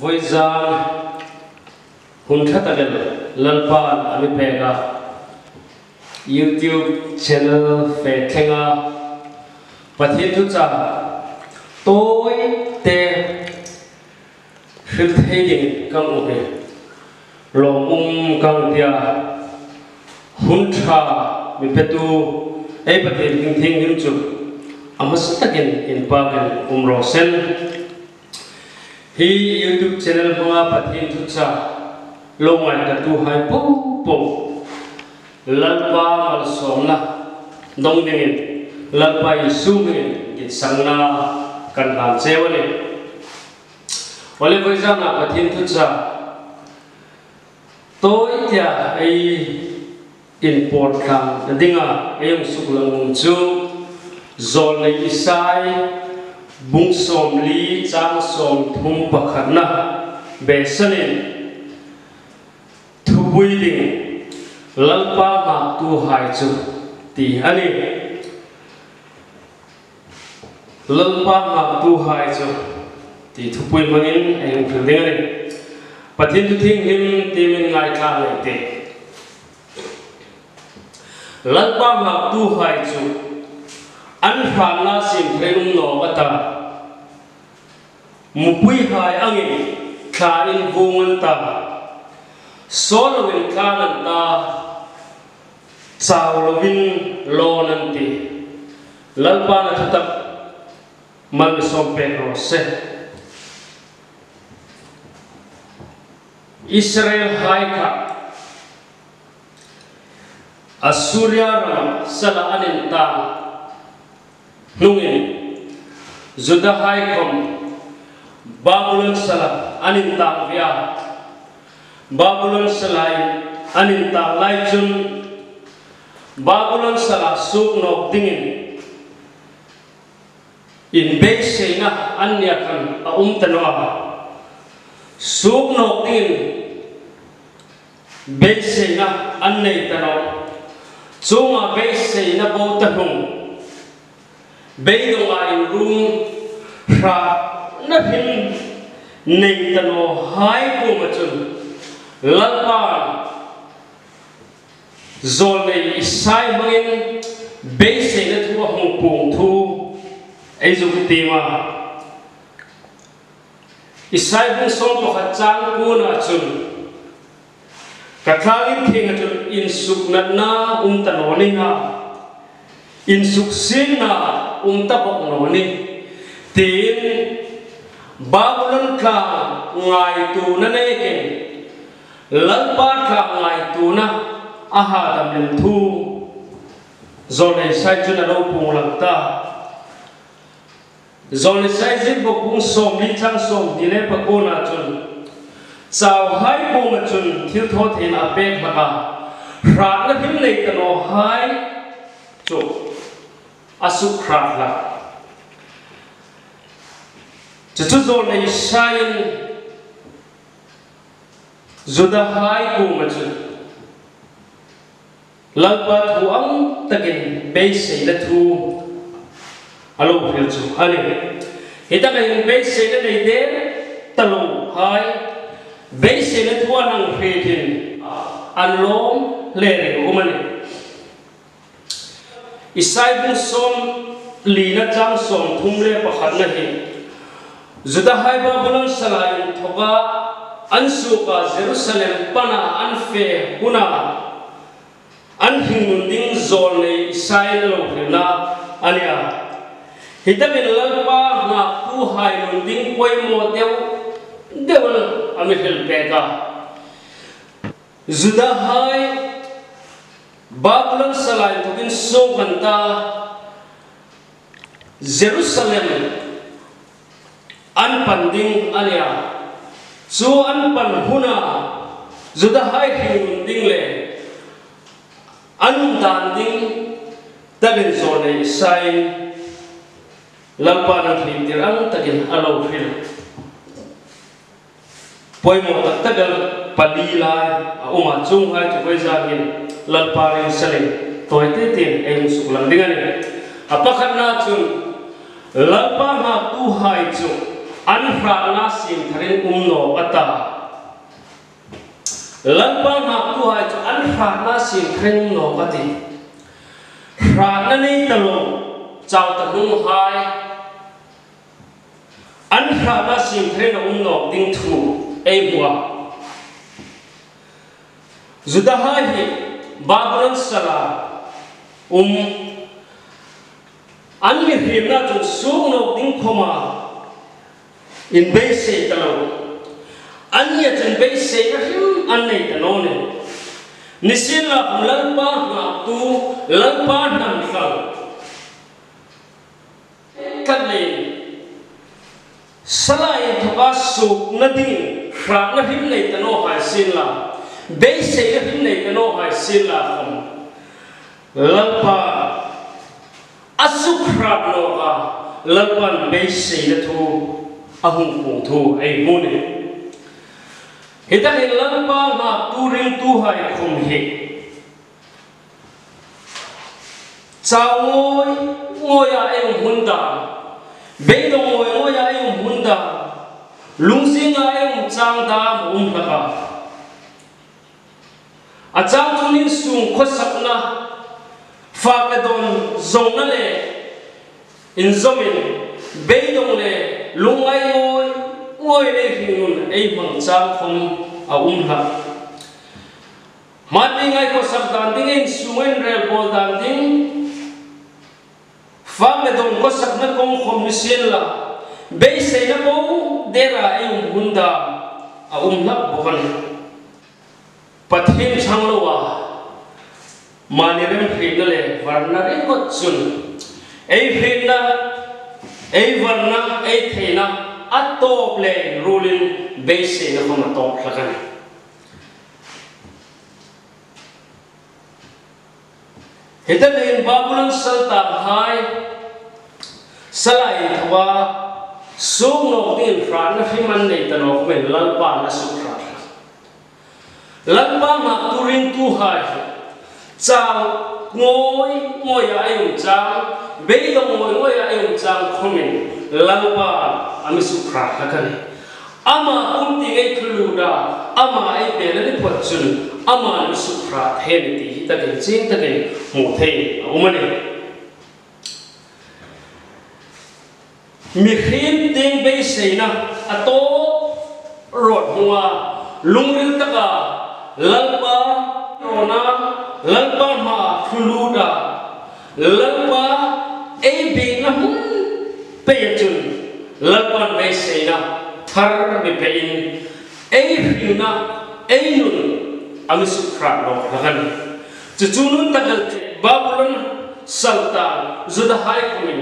với gian hun khát lên lalpan ami pega YouTube channel về khenga và thiên thức cha tôi te sự thấy định căng ổn định lòng căng tia hun cha mi petu ai bát thiên thiên hin chu amas takin in pagan rosen hi YouTube channel bunga bát thiên thức cha long ai ta tu hai po po lalpa mal somna dong dingin lalpa isumingin git sangna kan ham sewani ole voizana pathin thucha tôi tia ai import kham dinga ayong suklang chu zol nei isai bung som li chang som thum pakhatna besanin thubui ding lalpa ma tu hai chu ti ani lalpa ma tu hai chu ti thupui mangin ayong philding ani pathin tu thing him ti min ngai tha le te lalpa ma tu hai chu an pham na sim thleng no ata mupui hai angi kha in vungan ta solowin kanan ta Saulovin lo nanti lalpa na tetap man sompen rose Israel haika Assyria ram sala anin ta nungin Judah haikom Babylon sala anin ta via Babylon salai anin ta lai chun Babylon sala suk nok dingin in base na anya kan tanwa suk nok dingin base na annai tanwa chunga base na bo tahung beidonga in room ra na hin nei tanwa hai ko machun lalpa zol nei isai mangin base na thu hong pung thu aizu tema isai bung som to khachang ku na chun kathangin thing chun in suk na tanoni ha in suk sin na tabok noni tin Babylon ka ngai tu na nei ke lalpa ka ngai tu na aha dam len thu zone sai chuna lo pung langta zone sai zin bo pung som li chang som dile pa ko na chun chaw hai pung chun thil tho thin a pek maka ra na him nei ta no hai chu asu khra la chu zone sai Judah hai pung chun lalpa thu ang takin base la thu alo phil chu ani hita kai base la nei de talo hai base la thu anang phetin anlom le re umani isai bung som lina chang som thum le pakhat na hi Judah hai Babylon salai thoga ansu ka Jerusalem pana anfe huna an hingun ding zol nei sai lo na ania hitamin lalpa na tu hai nun ding koi mo deu ami hel peka Judah hai Babylon salai tokin so kanta Jerusalem an panding ania so an pan huna Judah hai hingun ding le an danding tagin zone sai lalpa na thlitir ang tagin alo phil poi mo tagal palila uma chung hai chu vai jagin lalpa ring sale toy te tin em suklang dingani apakhat na chun lalpa ma tu hai chu an rana sim tharin no ata lalpa na tu hai chu an rana sim tharin no ati rana nei talo chau ta hung hai an rana sim tharin no ding thu ei bua zudaha hi babulon sala an mi hrimna chu sung no ding khoma in base talo an ya chen base na him an nei tano ne nisila lalpa na tu lalpa nam khal kanle salai thoka su nadin khra na him nei tano hai sila base na him nei tano hai sila kham lalpa asukra no ga lalpan base na thu ahung pung thu ai mune hitan lalpa na turing tu hai khom he chawoi ngoya ai hunda beidong ngoya ai hunda lungsinga ai chang da laka achang tunin sung khosakna fakadon zongna le in zomin beidong le lungai ngoi le hingun ei mang chang khom a la mati ngai ko sak dan ding in sungen rel bol dan ding fakadon ko sak na kong khom ni sen la be sei na bo dera ei hunda a la bokan pathin changlo wa manirem phigale varna re ko chun ei phigna ei varna ei theina atop le ruling base na khoma top lakan hitan in babulan salta hai salai thwa sung no din fran na fiman nei tanok men lalpa na sukra lalpa ma turing tu hai chang ngoi ai chang beidong ngoi ai chang khomin lalpa ami sukra lakan ama umti ngai thuluda ama ai belani pachun ama ami sukra theni ta ke chin ta ke mu thei umani mi khim ting be seina ato rot huwa lungril taka lalpa rona lalpa ma thuluda lalpa ei be na mun peyachun lalpan be seina thar be pein ei rina ei nun ami sukra no hagan chuchunun takal babulon salta zuda hai komin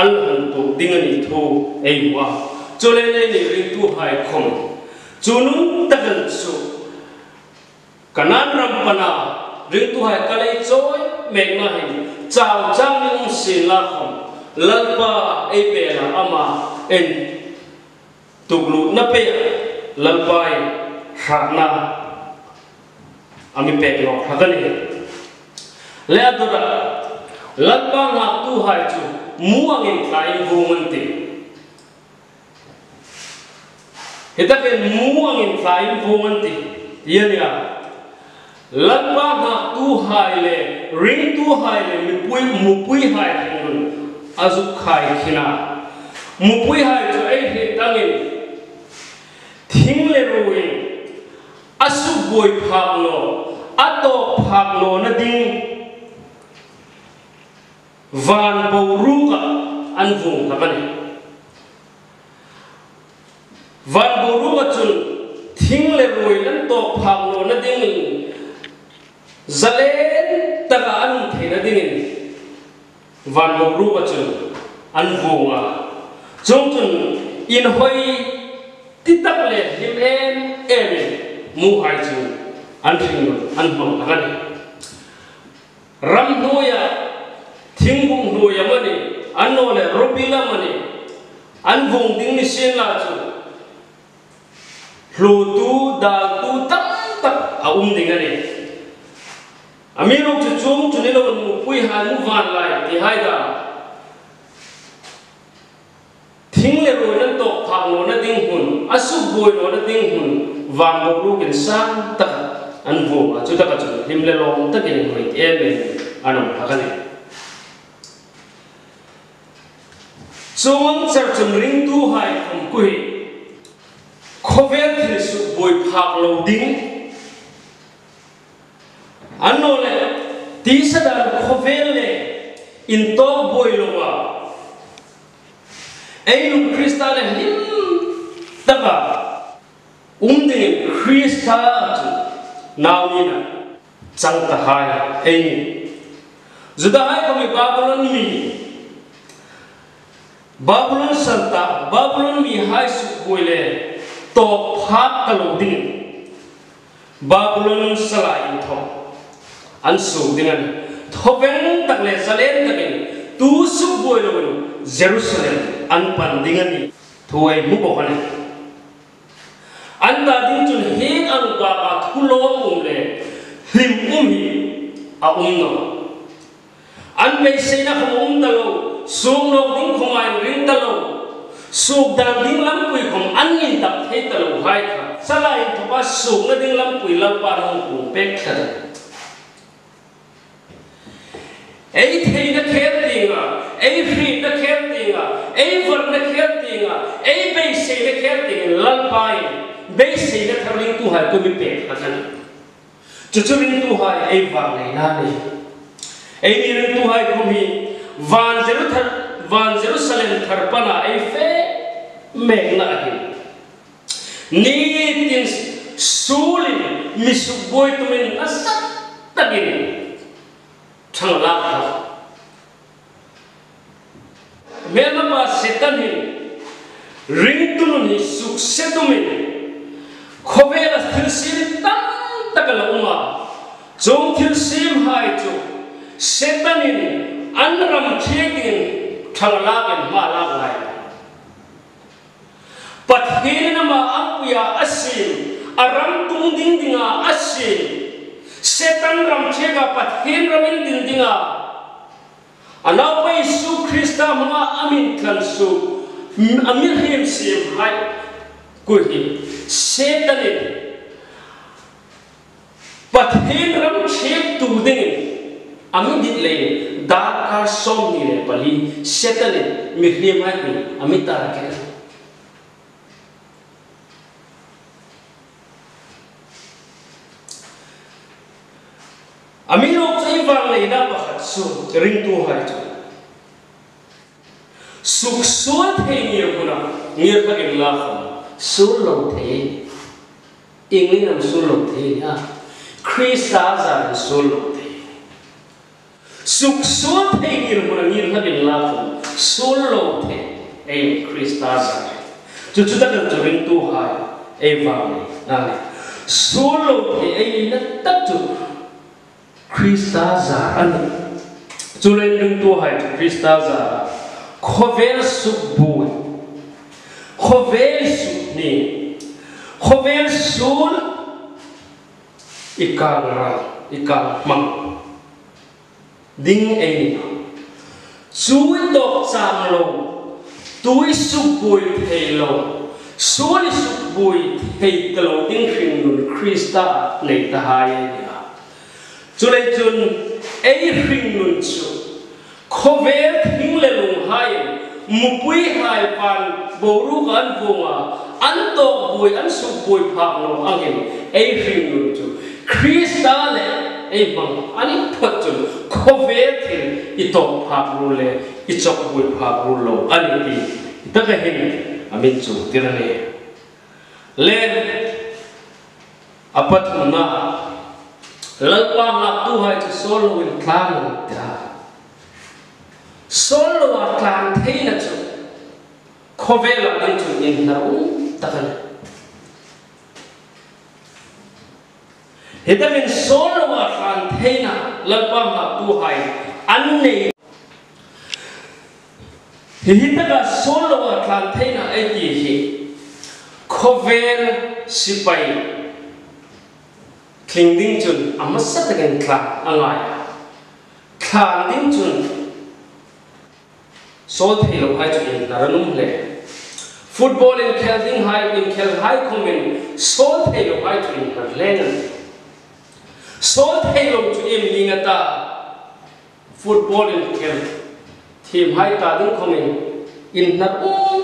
alhan to dingani tho ei wa chole nei ni ring tu hai khom chunun takal su kanan rampana ring tu hai kalai choi megna hi chao chang ung sin la khom lalpa ei be la ama en tuglu na pe lalpai khana ami pe no khagani le adura lalpa na tu hai chu muang in kai vumanti hitaken muang in kai vumanti yania lalpa na tu hai le ring tu hai le mu pui hai thun azu khai khina mu pui hai chu ei he tangin thing le ruin asu boi phak no ato phak no na ding van boruga an vung habani van boruga chun thing le ruin an to phak no na ding zalen taka an thena ding van boruga chun an vunga chung chun in hoi titak le him em mu hai chu an thing an hom hagan ram noya thingung noya mani anno le robila mani an vung ding ni sen la chu hlu tu dal tu tak tak a ding ani amiro chu chung chu ni lo mu pui han mu van lai ti hai da thing le ro nan to pha phak no na ding hun asu boy no na ding hun van bo lu kin san ta an vo chu ta ka chu lim le long ta kin hoi amen anom hakane so wang char chum ring tu hai khom ku hi khovel thil su boy phak lo ding anno le ti sa dan khovel le in to boy lo wa ai lu krista le lim ta ba ding krista chu now ni na chang ta hai ai ni zuda hai ko mi babylon santa babylon mi hai su boy le to phak ka lo ding babylon sala in tho an su ding an thoben tak le zalen takin tu su boy lo jerusalem an pan ding ani thuai mu bo kan an ta ding chun he an ba a thulo le him hi a no an be se na khom ta lo sung no ding khomai ring ta lo suk dan ding lam pui khom an in tap the ta lo hai kha sala in thoba suk na ding lam pui lam pa no pu pek kha ei thei na kher tinga ei free na kher tinga ei var na kher tinga ei be se na kher tinga lal pai be se na tharing tu hai ko mi pek kha kan chu ring tu hai ei var nei na ni ei ni ring tu hai ko mi van jerusalem tharpana ei fe mek na hi ni tin sulin misuboi tumin asat tagin thang la ha mena ba setan hi ring tunun hi suk setumin khobela thilsim tam takala uma jong thilsim hai chu setanin anram thegin thang la gen ma la lai pathin ma apuya asim aram tung ding dinga asim setan ram chega pathin ramin ding dinga anau pai su krista ma amin kan su amir him sim hai ku hi setanin pathin ram cheg tu ding amin dit le dar ka som ni le pali setanin mi him hai ku amit ta ke amino chai wang nei na pakhat su ring tu hai chu suk sul the ni kuna ngir ka in la kham sul lo the ingli nam sul lo the ya krista za sul lo the suk sul the ni kuna ngir ka in la kham sul lo the ei krista za chu chu ta ka ring tu hai ei wang nei na sul lo the ei na tak chu krista za an chulen ring tu hai krista za khovel su bui khovel su ni khovel sul ikang mang ding ei chui dok cham lo tui su bui thei lo sul su bui thei tlo ding ring nun krista nei ta hai chulai chun ei ring nun chu khovel thing le lung hai mupui hai pan boru kan bunga an to bui an su bui phak no angin ei ring nun chu krista le ei bang ani phot chun khovel thing I to phak ru le I chok bui phak ru lo ani ti ta ka hin amin chu tirane le apat na lalpa ngak tu hai chu solo in klang ta solo wa klang theina chu khovela in chu in na takan hitamin solo wa klang theina lalpa ngak tu hai an nei hitaga solo wa klang theina ai ti hi khovel sipai Kling ding chun amasat again klang angai klang ding chun so thei lo hai chun naranum le football in Kelding High in Kel High Common Sol Taylor High to in her Lennon Sol Taylor to him Lingata football in Kel team High Garden Common in her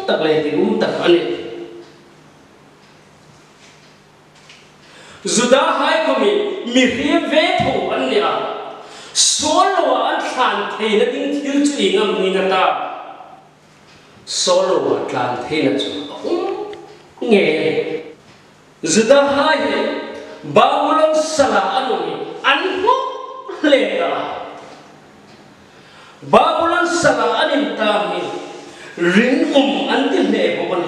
the lady the honey Zuda High Common Mihim Veto Anya Solo and Tan Taylor in Hill to Ingham Lingata Solo Atlantina nghe Zuda hai Bawulang sala anumi anho leta Bawulang sala anim tami ring antil ne bokon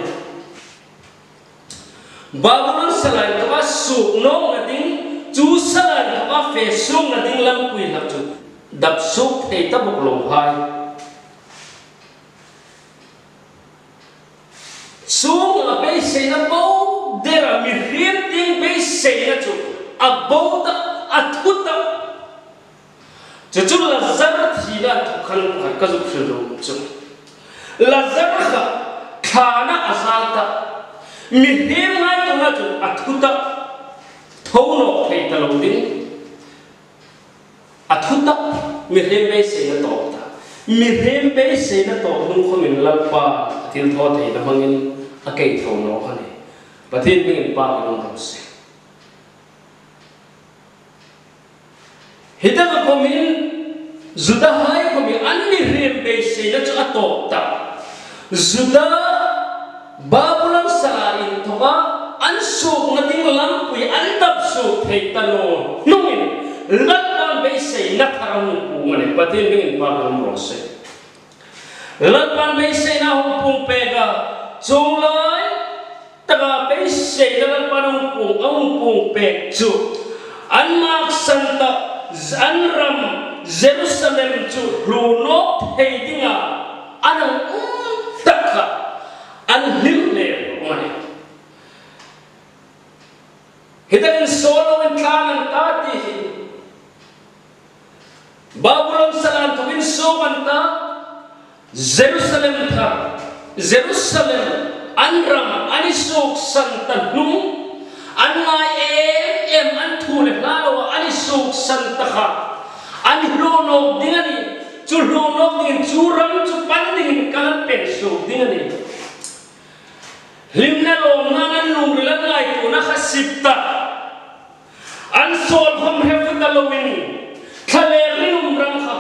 Bawulang sala ito su no ngading chu sala ito fe su ngading lam kui nak chu dap su thei ta boklong hai Sung a bay say na bow, there are million thing bay say na to a bow a tuta. Jujur Lazar Hila to Kazukhido. Lazar Kana Asanta Million night to a tuta Tono Patalodin a tuta Million bay say na doctor. Million bay say na to whom come in Lapa till thought the hanging. A gate for no honey, but it being part of those. He never come in Zuda High come in only real base say that's a top. Zuda Babulam Sala in Toba, and so nothing lamp we end up so take the no. No, let one base say not around woman, but it being part of Rose. Let one base say now Pumpega. Chung lai taga bay say dalam parung pung pek chu anmak santa anram Jerusalem chu lunok heidinga anang takha anhilne umane hidain solo in kanan tati Babylon salan tuwin soganta Jerusalem tha Jerusalem anram anisuk santa nung anai anthule lalo anisuk santa kha anhlono dingani chulhono ding churam chu panding kalan pensu dingani limna lo nanan nung rilangai tu na khasipta an sol khom hefta lowin khale rinum ram kha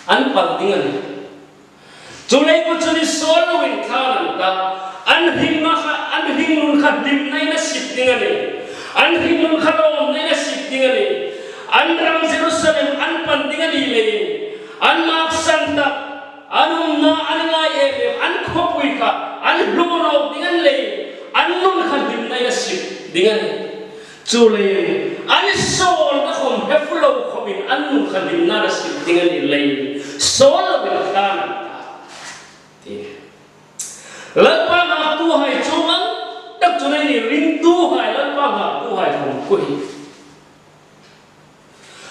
an pal dingani Tulay ko chuni solo in kanan ta anhing nun khadim nay na siptingani anhing nun khalom nay na siptingani anram Jerusalem an pandingani le an mak santa anum na anay ebe an khopui ka an luno dingan le an nun khadim nay na siptingani tulay an sol na khom heflo khomin an nun khadim na siptingani le solo in kanan Lepas nak tuhai cuma tak cuma ini ring tuhai lepas nak tuhai pun kuih.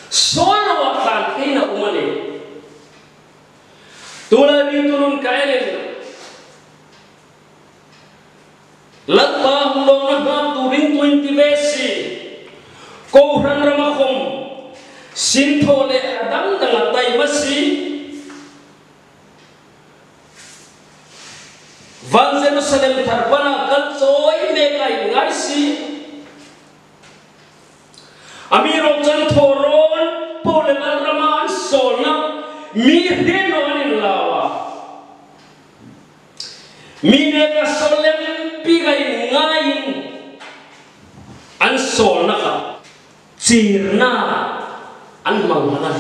Solo akan kena umane. Tulah ring turun kain. Lepas mula nak turing 20 besi. Kau orang ramakom sintole adam dengan tay masih. Van Jerusalem terbana kalsoi mekai ngaisi Amiro jantoron pole malraman solna miheno anin lawa minega solem pigai ngain an solna ka sirna an manghalan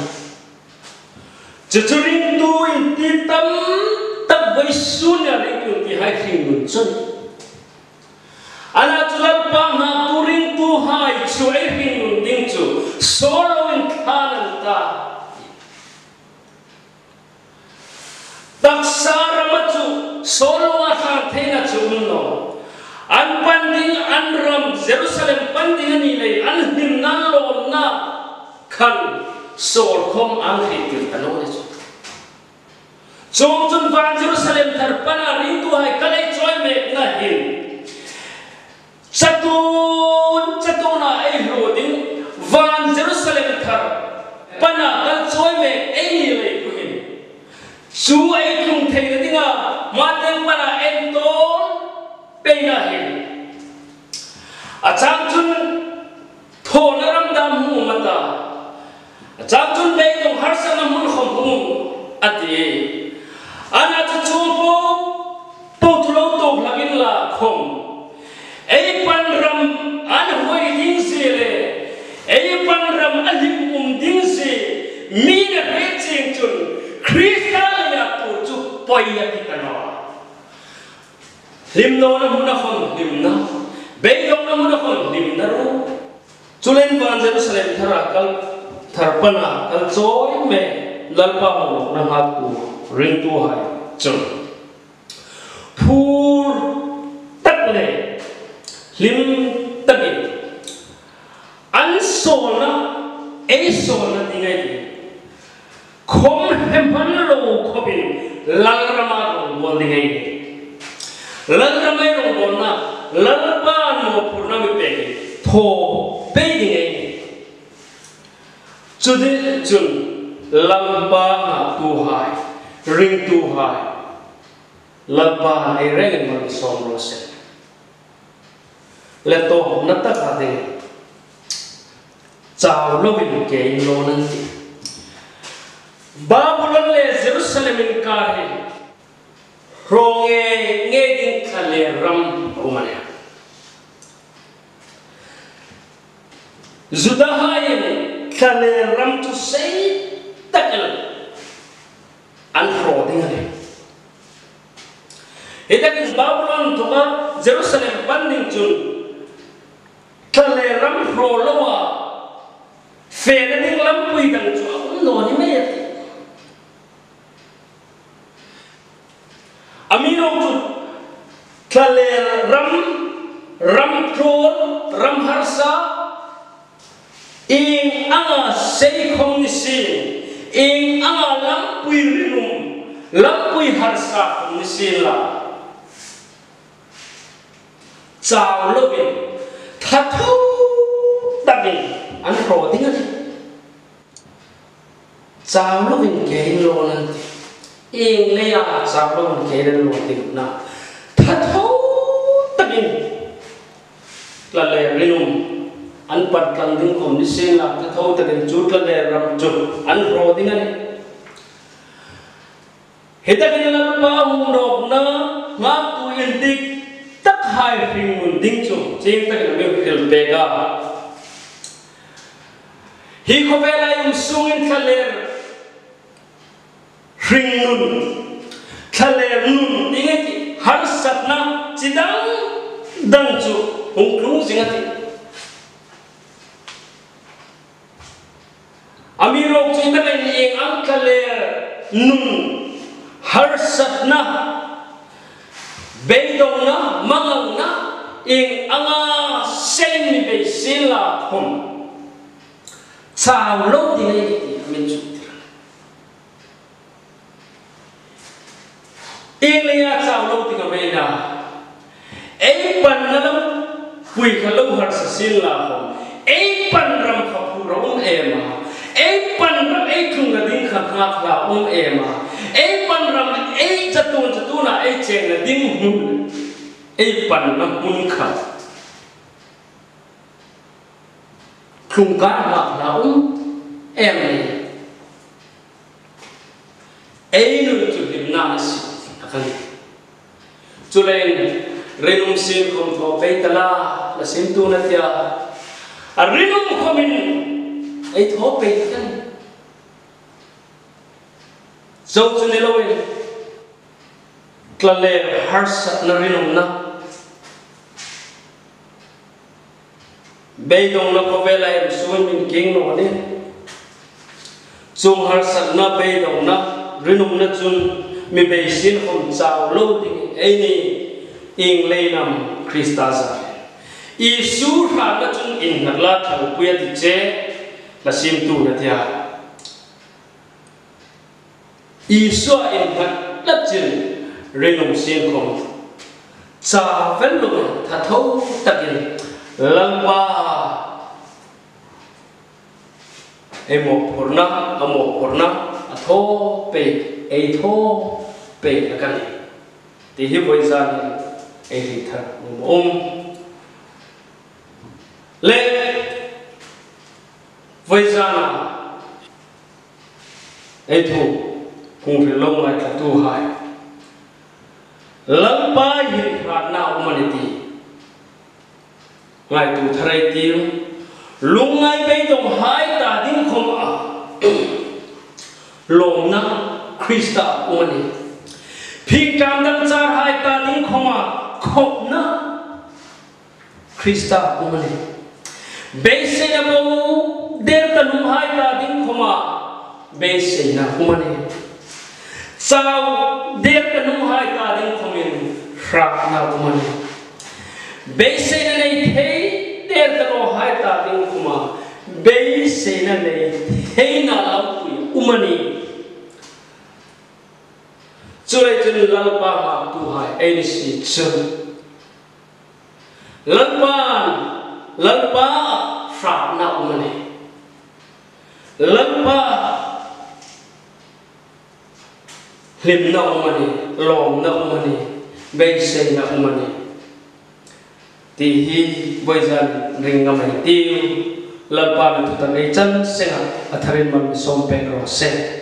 jejuring tu intitam tak bersunya rekun di hari muncul. Anak tular pahna turing tuhai cuai ringun tingcu solo in kanan ta. Taksara macu solo akan tena cuno. An panding anram Jerusalem pandingan nilai an himnalo na kan sol kom an hitir tanoi. Jom Van Jerusalem terpana rindu hai kalai joy me su ai tung thei na dinga ma teng pana en to pe na hin a chang chun tho na ram dam hu mata a chang chun be dong har sa na mun khom hu ati ana chu chu po thulo to lagin la khom ei pan ram an hoi ding se le ei pan ram alim ding se mi na re ching chun Krista ya tu chu poi ya ti kana lim no na mun khom lim na be dong na mun khom lim na ro chulen ban Jerusalem thara kal tharpana kal choi me lalpa mo na ha tu ring tu hai chun phur tak le lim takin an so na dingai di khom hempan ro khobin lalrama ro bol dingai di lalrama ro bol na lalpa no purnami pe tho pe dingai di chude chun lalpa na tu hai ring tu hai lalpa ai reng man som ro se le to na ta ka de chao lo bin ke lo nan ti Babylon le Jerusalem in ka he ronge nge din khale ram umane Judahain khale ram tu sei takal an ro ding ne Itakin Babylon to ka Jerusalem banding chun khale ram ro lowa fe na ding lam pui dang chu no ni me Amiro tu khale ram trol ram harsa ing anga sei khom ni sin ing anga lam pui rinum lam pui harsa khom ni sin la chao lo bin tha thu takin an ro ding ani chao lo bin ke lo nan ing le ya chao lo bin ke lo ding na tha thu takin la le rinum an pat kang ding khom ni sin la tha thu takin chut la le ram chut an ro ding ani hetakin la pa hum rok na ma tu in dik tak hai ring mun ding chu ching takin me khel be ga hi ko vela yum sungin khaler ring nun khaler nun ingeti har satna chidang dang chu hung klung jingati amiro ching takin ing ang khaler nun har satna beidong na mangang na ing anga sen mi be sila khom chao lo ti nei ti min chu ing le ya chao lo ti ka me na ei pan na lam pui kha lo har sa sila khom ei pan ram kha pu ro ema ei pan ram ei khung na ding kha kha la ema ei pan ram ei chatuna ei cheng na ding hun ei pan na hun kha khung ka la em này ei nu chu dim na si akan chu len renum sin khom tho pe tala la sim tu na tia a renum khomin ei tho pe kan zo chu ne lo en klale har sat na renum na beidong na ko vela em suin min king no ni chung har sat na beidong na rinum na chun mi be sin khom chao lo ding ei ni ing leinam Krista za Isu ha na chun in nakla thau puya ti che la sim tu na thia Isu in hat lap chin rinum sin khom cha vel lo tha thau takin lamba emo porna atho pe ai thô pe là cái này thì hiệp với gia đình ai thì thật lệ với gia nào ai thu cùng phải lông lại cả tu hại lăng ba hiện phạt nào mà đi ngài tu thay tiếng lung ngay bây đồng hai ta đinh không à lồng na Krista umani phi cam đăng char hai ta đinh không à khop na Krista umani base na bo der ta lung hai ta đinh không à base na umani sao der ta lung hai ta đinh không in rak na umani base na nei thei der ta lo hai ta đinh không à base na nei thei na lau umani chui chân lalpa ha tu hai ai si chân lalpa fra na umani lalpa lim na umani lom na umani base na umani ti hi voisan ring ngamai ti lalpa na tu ta nei chan senga atharin man som pe ro se